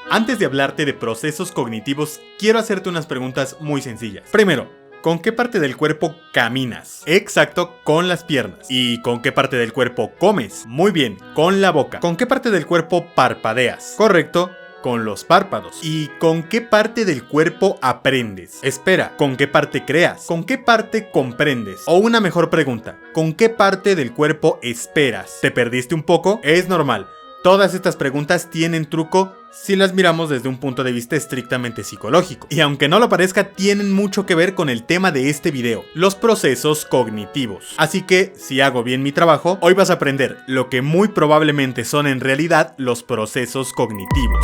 Antes de hablarte de procesos cognitivos, quiero hacerte unas preguntas muy sencillas. Primero, ¿con qué parte del cuerpo caminas? Exacto, con las piernas. ¿Y con qué parte del cuerpo comes? Muy bien, con la boca. ¿Con qué parte del cuerpo parpadeas? Correcto, con los párpados. ¿Y con qué parte del cuerpo aprendes? Espera, ¿con qué parte creas? ¿Con qué parte comprendes? O una mejor pregunta, ¿con qué parte del cuerpo esperas? ¿Te perdiste un poco? Es normal. Todas estas preguntas tienen truco si las miramos desde un punto de vista estrictamente psicológico. Y aunque no lo parezca, tienen mucho que ver con el tema de este video, los procesos cognitivos. Así que, si hago bien mi trabajo, hoy vas a aprender lo que muy probablemente son en realidad los procesos cognitivos.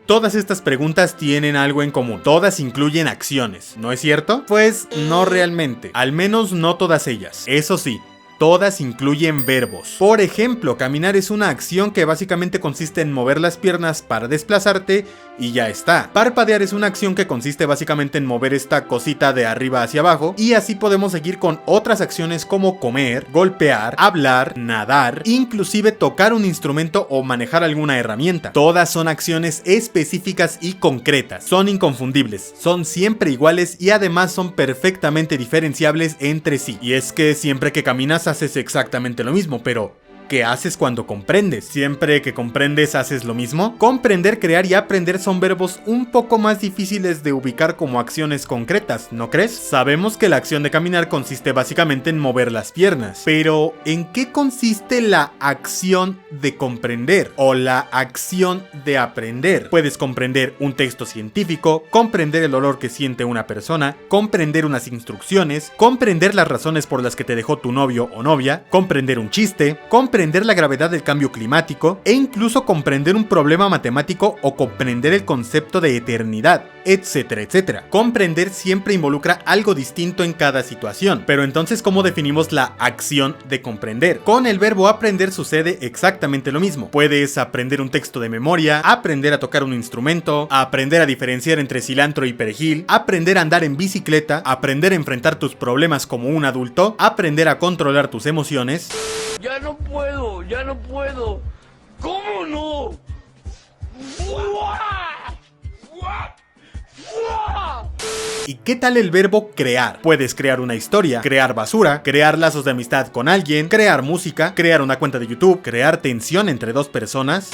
Todas estas preguntas tienen algo en común. Todas incluyen acciones, ¿no es cierto? Pues no realmente, al menos no todas ellas. Eso sí, todas incluyen verbos. Por ejemplo, caminar es una acción que básicamente consiste en mover las piernas para desplazarte y ya está. Parpadear es una acción que consiste básicamente en mover esta cosita de arriba hacia abajo, y así podemos seguir con otras acciones como comer, golpear, hablar, nadar, inclusive tocar un instrumento o manejar alguna herramienta. Todas son acciones específicas y concretas. Son inconfundibles, son siempre iguales y además son perfectamente diferenciables entre sí. Y es que siempre que caminas haces exactamente lo mismo, pero ¿qué haces cuando comprendes? ¿Siempre que comprendes haces lo mismo? Comprender, crear y aprender son verbos un poco más difíciles de ubicar como acciones concretas, ¿no crees? Sabemos que la acción de caminar consiste básicamente en mover las piernas, pero ¿en qué consiste la acción de comprender o la acción de aprender? Puedes comprender un texto científico, comprender el olor que siente una persona, comprender unas instrucciones, comprender las razones por las que te dejó tu novio o novia, comprender un chiste, comprender la gravedad del cambio climático e incluso comprender un problema matemático o comprender el concepto de eternidad, etcétera, etcétera. Comprender siempre involucra algo distinto en cada situación, pero entonces ¿cómo definimos la acción de comprender? Con el verbo aprender sucede exactamente lo mismo. Puedes aprender un texto de memoria, aprender a tocar un instrumento, aprender a diferenciar entre cilantro y perejil, aprender a andar en bicicleta, aprender a enfrentar tus problemas como un adulto, aprender a controlar tus emociones. Ya no puedo, ya no puedo. ¿Cómo no? ¿Y qué tal el verbo crear? Puedes crear una historia, crear basura, crear lazos de amistad con alguien, crear música, crear una cuenta de YouTube, crear tensión entre dos personas.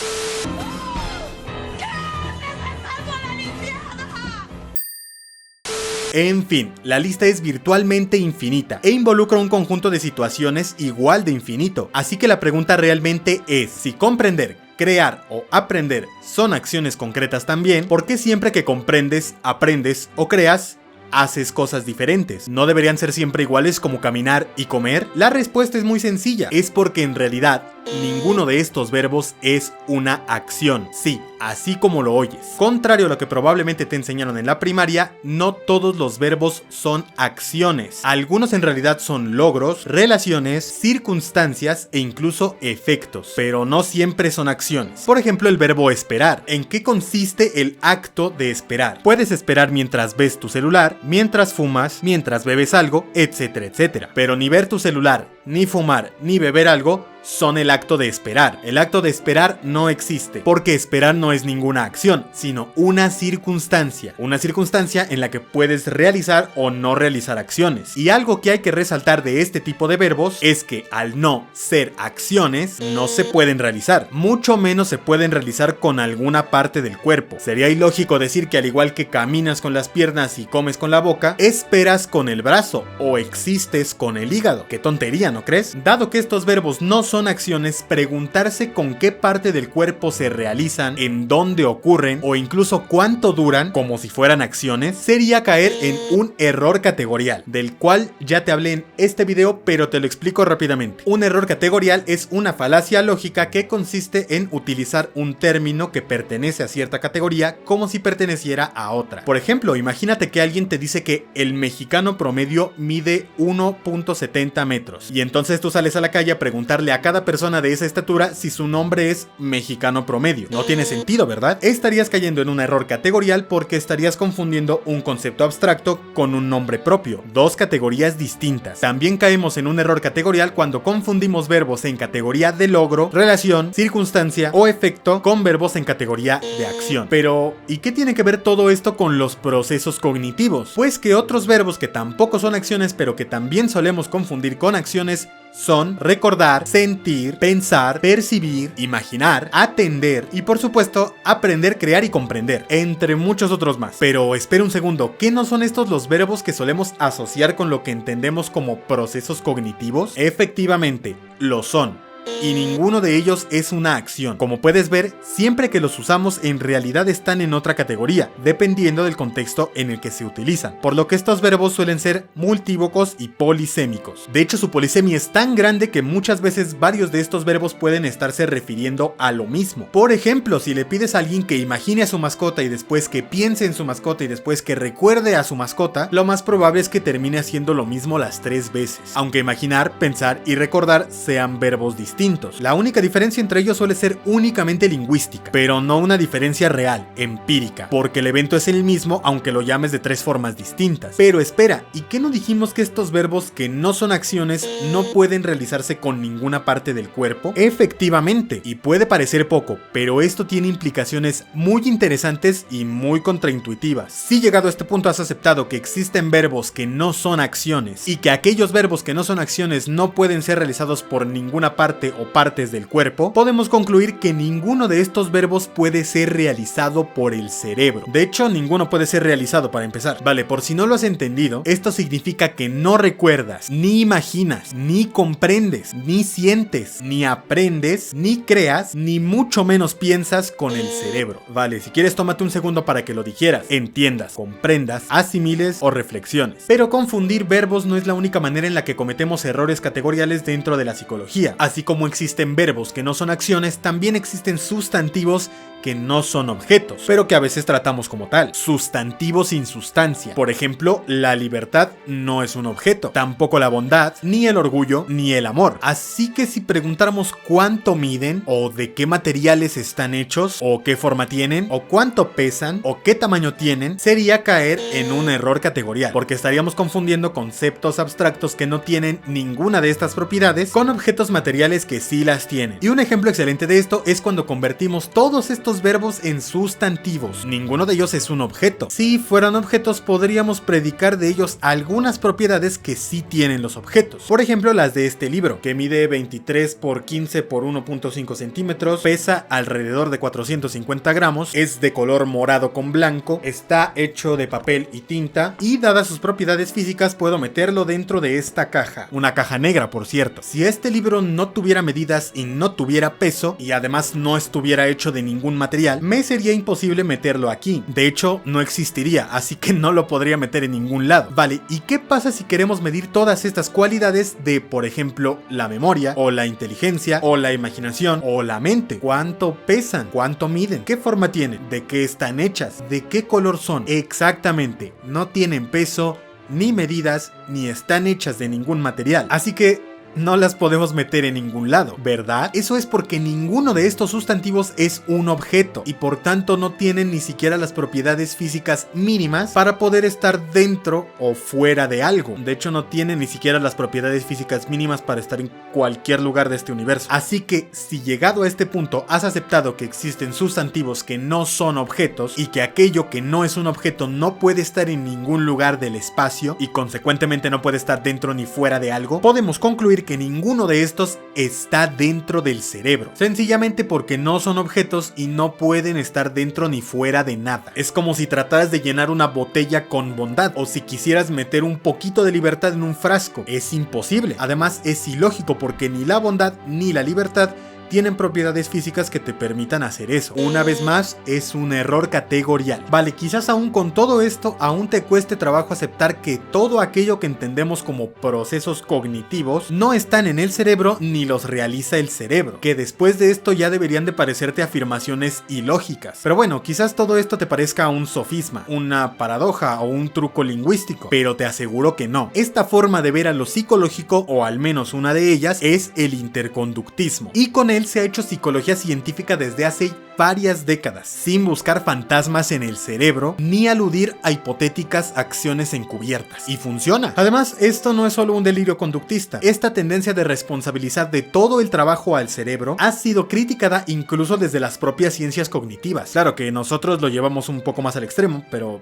En fin, la lista es virtualmente infinita e involucra un conjunto de situaciones igual de infinito. Así que la pregunta realmente es, si comprender, crear o aprender son acciones concretas también, ¿por qué siempre que comprendes, aprendes o creas, haces cosas diferentes? ¿No deberían ser siempre iguales como caminar y comer? La respuesta es muy sencilla, es porque en realidad ninguno de estos verbos es una acción. Sí, así como lo oyes. Contrario a lo que probablemente te enseñaron en la primaria, no todos los verbos son acciones. Algunos en realidad son logros, relaciones, circunstancias e incluso efectos, pero no siempre son acciones. Por ejemplo, el verbo esperar. ¿En qué consiste el acto de esperar? Puedes esperar mientras ves tu celular, mientras fumas, mientras bebes algo, etcétera, etcétera. Pero ni ver tu celular, ni fumar, ni beber algo son el acto de esperar. El acto de esperar no existe, porque esperar no es ninguna acción, sino una circunstancia. Una circunstancia en la que puedes realizar o no realizar acciones. Y algo que hay que resaltar de este tipo de verbos es que al no ser acciones, no se pueden realizar. Mucho menos se pueden realizar con alguna parte del cuerpo. Sería ilógico decir que al igual que caminas con las piernas y comes con la boca, esperas con el brazo o existes con el hígado. Qué tontería, ¿no crees? Dado que estos verbos no son acciones, preguntarse con qué parte del cuerpo se realizan, en dónde ocurren o incluso cuánto duran, como si fueran acciones, sería caer en un error categorial, del cual ya te hablé en este video, pero te lo explico rápidamente. Un error categorial es una falacia lógica que consiste en utilizar un término que pertenece a cierta categoría como si perteneciera a otra. Por ejemplo, imagínate que alguien te dice que el mexicano promedio mide 1.70 metros y entonces tú sales a la calle a preguntarle a cada persona de esa estatura si su nombre es mexicano promedio. No tiene sentido, ¿verdad? Estarías cayendo en un error categorial porque estarías confundiendo un concepto abstracto con un nombre propio. Dos categorías distintas. También caemos en un error categorial cuando confundimos verbos en categoría de logro, relación, circunstancia o efecto con verbos en categoría de acción. Pero, ¿y qué tiene que ver todo esto con los procesos cognitivos? Pues que otros verbos que tampoco son acciones pero que también solemos confundir con acciones son recordar, sentir, pensar, percibir, imaginar, atender y por supuesto aprender, crear y comprender, entre muchos otros más. Pero espera un segundo, ¿qué no son estos los verbos que solemos asociar con lo que entendemos como procesos cognitivos? Efectivamente, lo son. Y ninguno de ellos es una acción. Como puedes ver, siempre que los usamos en realidad están en otra categoría, dependiendo del contexto en el que se utilizan, por lo que estos verbos suelen ser multívocos y polisémicos. De hecho, su polisemia es tan grande que muchas veces varios de estos verbos pueden estarse refiriendo a lo mismo. Por ejemplo, si le pides a alguien que imagine a su mascota y después que piense en su mascota y después que recuerde a su mascota, lo más probable es que termine haciendo lo mismo las 3 veces, aunque imaginar, pensar y recordar sean verbos distintos. La única diferencia entre ellos suele ser únicamente lingüística, pero no una diferencia real, empírica, porque el evento es el mismo aunque lo llames de 3 formas distintas. Pero espera, ¿y qué no dijimos que estos verbos que no son acciones no pueden realizarse con ninguna parte del cuerpo? Efectivamente, y puede parecer poco, pero esto tiene implicaciones muy interesantes y muy contraintuitivas. Si llegado a este punto has aceptado que existen verbos que no son acciones y que aquellos verbos que no son acciones no pueden ser realizados por ninguna parte o partes del cuerpo, podemos concluir que ninguno de estos verbos puede ser realizado por el cerebro. De hecho, ninguno puede ser realizado para empezar. Vale, por si no lo has entendido, esto significa que no recuerdas, ni imaginas, ni comprendes, ni sientes, ni aprendes, ni creas, ni mucho menos piensas con el cerebro. Vale, si quieres tómate un segundo para que lo dijeras, entiendas, comprendas, asimiles o reflexiones. Pero confundir verbos no es la única manera en la que cometemos errores categoriales dentro de la psicología. Así como existen verbos que no son acciones, también existen sustantivos que no son objetos, pero que a veces tratamos como tal. Sustantivos sin sustancia. Por ejemplo, la libertad no es un objeto, tampoco la bondad, ni el orgullo, ni el amor. Así que si preguntáramos cuánto miden, o de qué materiales están hechos, o qué forma tienen, o cuánto pesan, o qué tamaño tienen, sería caer en un error categorial, porque estaríamos confundiendo conceptos abstractos que no tienen ninguna de estas propiedades con objetos materiales que sí las tienen. Y un ejemplo excelente de esto es cuando convertimos todos estos verbos en sustantivos. Ninguno de ellos es un objeto. Si fueran objetos, podríamos predicar de ellos algunas propiedades que sí tienen los objetos. Por ejemplo, las de este libro, que mide 23 por 15 por 1.5 centímetros, pesa alrededor de 450 gramos, es de color morado con blanco, está hecho de papel y tinta, y dadas sus propiedades físicas puedo meterlo dentro de esta caja. Una caja negra, por cierto. Si este libro no tuviera medidas y no tuviera peso, y además no estuviera hecho de ningún material, me sería imposible meterlo aquí. De hecho, no existiría, así que no lo podría meter en ningún lado. Vale, ¿y qué pasa si queremos medir todas estas cualidades de, por ejemplo, la memoria, o la inteligencia, o la imaginación, o la mente? ¿Cuánto pesan? ¿Cuánto miden? ¿Qué forma tienen? ¿De qué están hechas? ¿De qué color son? Exactamente, no tienen peso, ni medidas, ni están hechas de ningún material. Así que no las podemos meter en ningún lado, ¿verdad? Eso es porque ninguno de estos sustantivos es un objeto y por tanto no tienen ni siquiera las propiedades físicas mínimas para poder estar dentro o fuera de algo. De hecho, no tienen ni siquiera las propiedades físicas mínimas para estar en cualquier lugar de este universo. Así que, si llegado a este punto has aceptado que existen sustantivos que no son objetos y que aquello que no es un objeto no puede estar en ningún lugar del espacio y consecuentemente no puede estar dentro ni fuera de algo, podemos concluir que ninguno de estos está dentro del cerebro, sencillamente porque no son objetos y no pueden estar dentro ni fuera de nada. Es como si trataras de llenar una botella con bondad, o si quisieras meter un poquito de libertad en un frasco. Es imposible. Además, es ilógico porque ni la bondad ni la libertad tienen propiedades físicas que te permitan hacer eso. Una vez más, es un error categorial. Vale, quizás aún con todo esto, aún te cueste trabajo aceptar que todo aquello que entendemos como procesos cognitivos no están en el cerebro ni los realiza el cerebro, que después de esto ya deberían de parecerte afirmaciones ilógicas. Pero bueno, quizás todo esto te parezca un sofisma, una paradoja o un truco lingüístico, pero te aseguro que no. Esta forma de ver a lo psicológico, o al menos una de ellas, es el interconductismo, y con él se ha hecho psicología científica desde hace varias décadas, sin buscar fantasmas en el cerebro ni aludir a hipotéticas acciones encubiertas. Y funciona. Además, esto no es solo un delirio conductista. Esta tendencia de responsabilizar de todo el trabajo al cerebro ha sido criticada incluso desde las propias ciencias cognitivas. Claro que nosotros lo llevamos un poco más al extremo, pero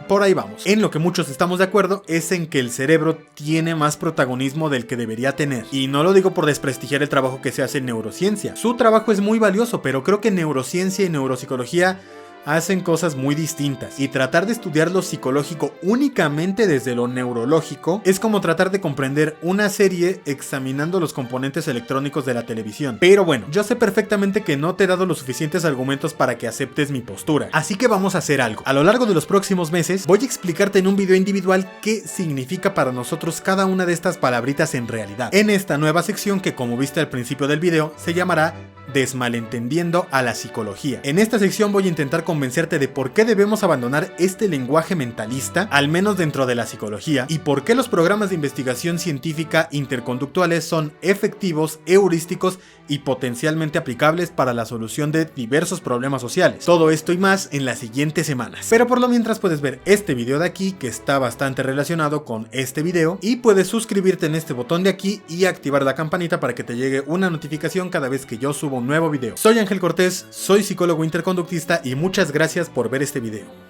por ahí vamos. En lo que muchos estamos de acuerdo es en que el cerebro tiene más protagonismo del que debería tener. Y no lo digo por desprestigiar el trabajo que se hace en neurociencia. Su trabajo es muy valioso, pero creo que neurociencia y neuropsicología hacen cosas muy distintas, y tratar de estudiar lo psicológico únicamente desde lo neurológico es como tratar de comprender una serie examinando los componentes electrónicos de la televisión. Pero bueno, yo sé perfectamente que no te he dado los suficientes argumentos para que aceptes mi postura, así que vamos a hacer algo. A lo largo de los próximos meses voy a explicarte en un video individual qué significa para nosotros cada una de estas palabritas en realidad, en esta nueva sección que, como viste al principio del video, se llamará Desmalentendiendo a la psicología. En esta sección voy a intentar convencerte de por qué debemos abandonar este lenguaje mentalista, al menos dentro de la psicología, y por qué los programas de investigación científica interconductuales son efectivos, heurísticos y potencialmente aplicables para la solución de diversos problemas sociales. Todo esto y más en las siguientes semanas. Pero por lo mientras puedes ver este video de aquí, que está bastante relacionado con este video, y puedes suscribirte en este botón de aquí y activar la campanita para que te llegue una notificación cada vez que yo subo un nuevo video. Soy Ángel Cortés, soy psicólogo interconductista y muchas gracias por ver este video.